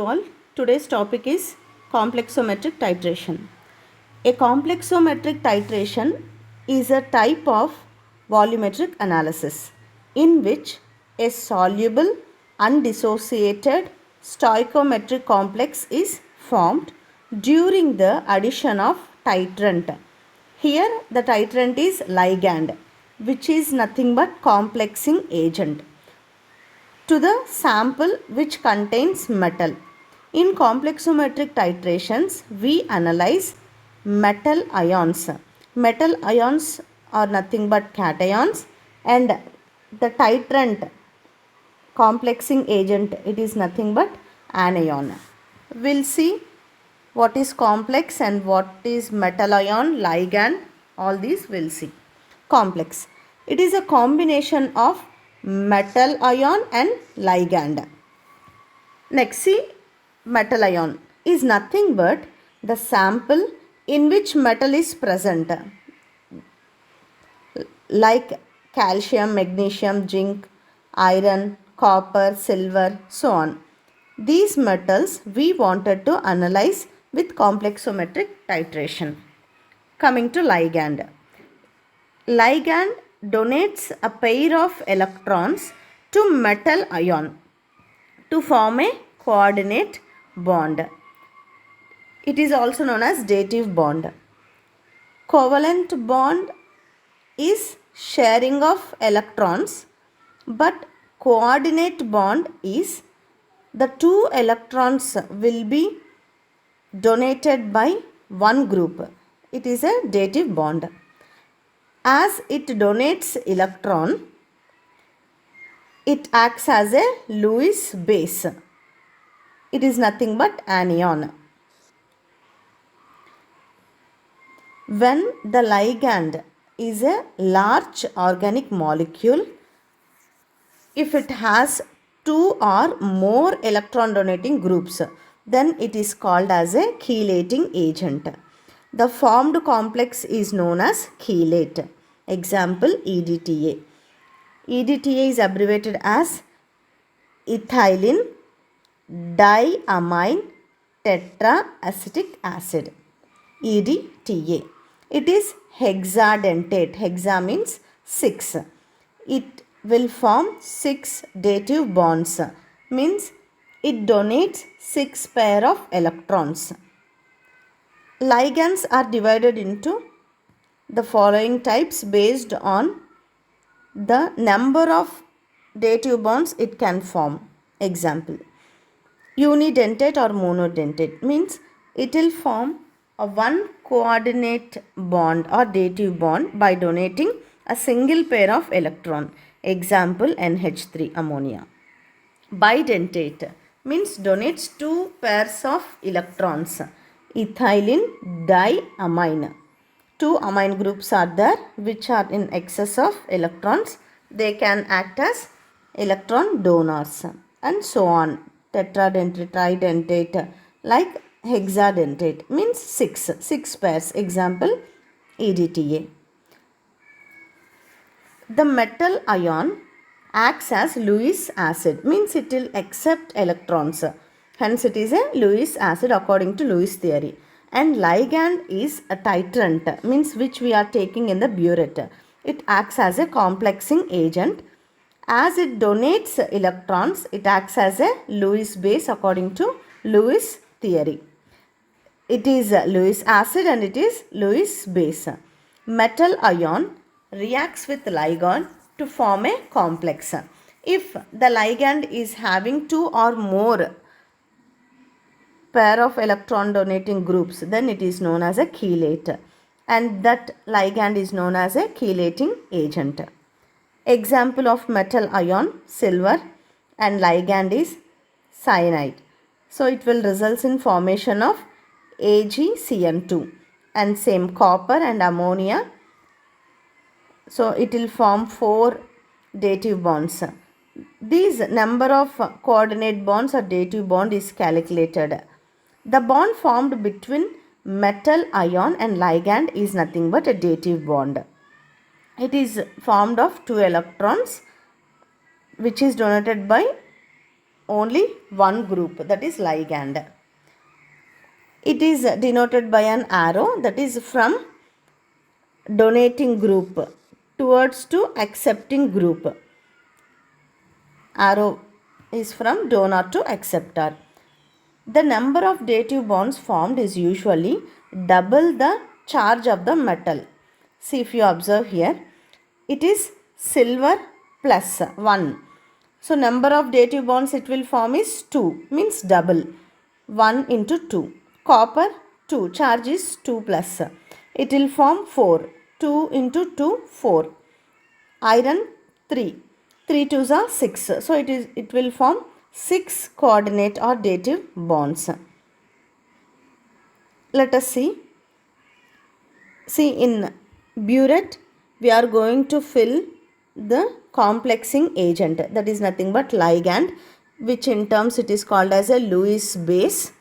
to all. Today's topic is complexometric titration. A complexometric titration is a type of volumetric analysis in which a soluble, undissociated stoichiometric complex is formed during the addition of titrant. Here the titrant is ligand, which is nothing but complexing agent, to the sample which contains metal. In complexometric titrations, we analyze metal ions. Metal ions are nothing but cations, and the titrant complexing agent, it is nothing but anion. We'll see what is complex and what is metal ion, ligand, all these we'll see. Complex. It is a combination of metal ion and ligand. Next, see, metal ion is nothing but the sample in which metal is present, like calcium, magnesium, zinc, iron, copper, silver, so on. These metals we wanted to analyze with complexometric titration. Coming to ligand. Ligand donates a pair of electrons to metal ion to form a coordinate bond. It is also known as dative bond. Covalent bond is sharing of electrons, but coordinate bond is the two electrons will be donated by one group. It is a dative bond. As it donates electron, it acts as a Lewis base. It is nothing but anion. When the ligand is a large organic molecule, if it has two or more electron donating groups, then it is called as a chelating agent. The formed complex is known as chelate. Example, EDTA. EDTA is abbreviated as ethylene diamine tetraacetic acid. EDTA. It is hexadentate. Hexa means 6. It will form 6 dative bonds. Means it donates 6 pair of electrons. Ligands are divided into the following types based on the number of dative bonds it can form. Example, unidentate or monodentate means it will form a one coordinate bond or dative bond by donating a single pair of electron. Example, NH3 ammonia. Bidentate means donates two pairs of electrons. Ethylene diamine. Two amine groups are there which are in excess of electrons. They can act as electron donors and so on. Tetradentate, tridentate, like hexadentate means 6 pairs. Example, EDTA. The metal ion acts as Lewis acid, means it will accept electrons. Hence it is a Lewis acid according to Lewis theory. And ligand is a titrant, means which we are taking in the burette. It acts as a complexing agent. As it donates electrons, it acts as a Lewis base according to Lewis theory. It is Lewis acid and it is Lewis base. Metal ion reacts with ligand to form a complex. If the ligand is having two or more pair of electron donating groups, then it is known as a chelate, and that ligand is known as a chelating agent. Example of metal ion, silver, and ligand is cyanide. So it will result in formation of AgCN2, and same copper and ammonia. So it will form 4 dative bonds. These number of coordinate bonds or dative bond is calculated. The bond formed between metal ion and ligand is nothing but a dative bond. It is formed of 2 electrons which is donated by only one group, that is ligand. It is denoted by an arrow, that is from donating group towards to accepting group. Arrow is from donor to acceptor. The number of dative bonds formed is usually double the charge of the metal. See, if you observe here, it is silver plus 1. So, number of dative bonds it will form is 2, means double. 1 into 2. Copper 2, charge is 2 plus. It will form 4. 2 into 2, 4. Iron 3. 3 twos are 6. So, it will form 6 coordinate or dative bonds. Let us see. See, in burette, we are going to fill the complexing agent, that is nothing but ligand, which in terms it is called as a Lewis base.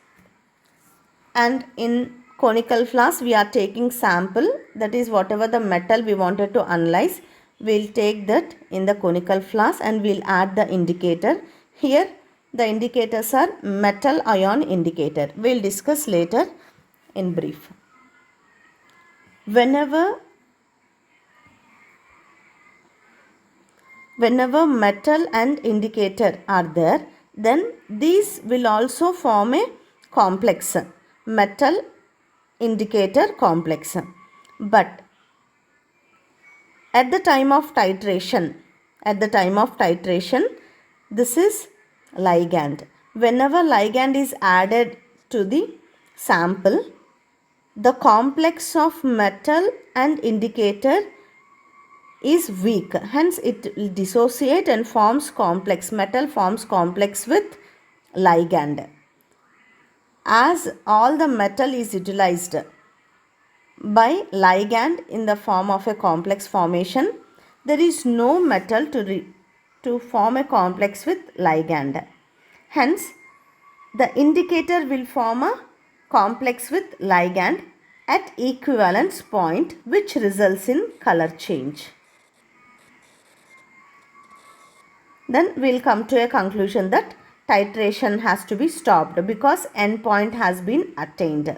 And in conical flask, we are taking sample, that is whatever the metal we wanted to analyze, we will take that in the conical flask and we will add the indicator. Here the indicators are metal ion indicator. We will discuss later in brief. Whenever metal and indicator are there, then these will also form a complex, metal indicator complex. But at the time of titration, this is ligand. Whenever ligand is added to the sample, the complex of metal and indicator is weak. Hence, it will dissociate and forms complex. Metal forms complex with ligand. As all the metal is utilized by ligand in the form of a complex formation, there is no metal to form a complex with ligand. Hence, the indicator will form a complex with ligand at equivalence point, which results in color change. Then we will come to a conclusion that titration has to be stopped because end point has been attained.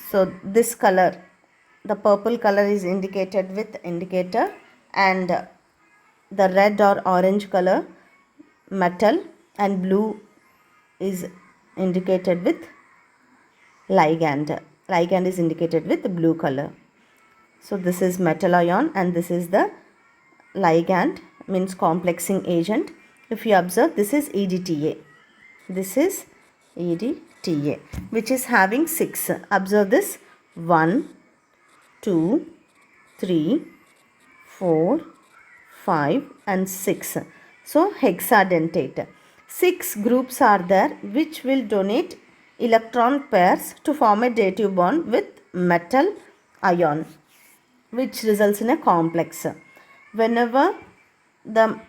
So this color, the purple color is indicated with indicator, and the red or orange color metal, and blue is indicated with ligand. Ligand is indicated with blue color. So this is metal ion and this is the ligand, means complexing agent. If you observe, this is EDTA. This is EDTA, which is having 6. Observe this: 1, 2, 3, 4, 5 and 6. So hexadentate. 6 groups are there which will donate electron pairs to form a dative bond with metal ion, which results in a complex. Whenever the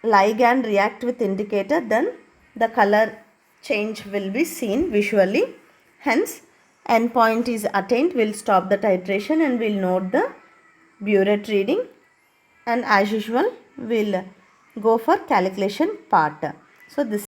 ligand react with indicator, then the color change will be seen visually. Hence, endpoint is attained. We'll stop the titration and we'll note the burette reading, and as usual we'll go for calculation part. So this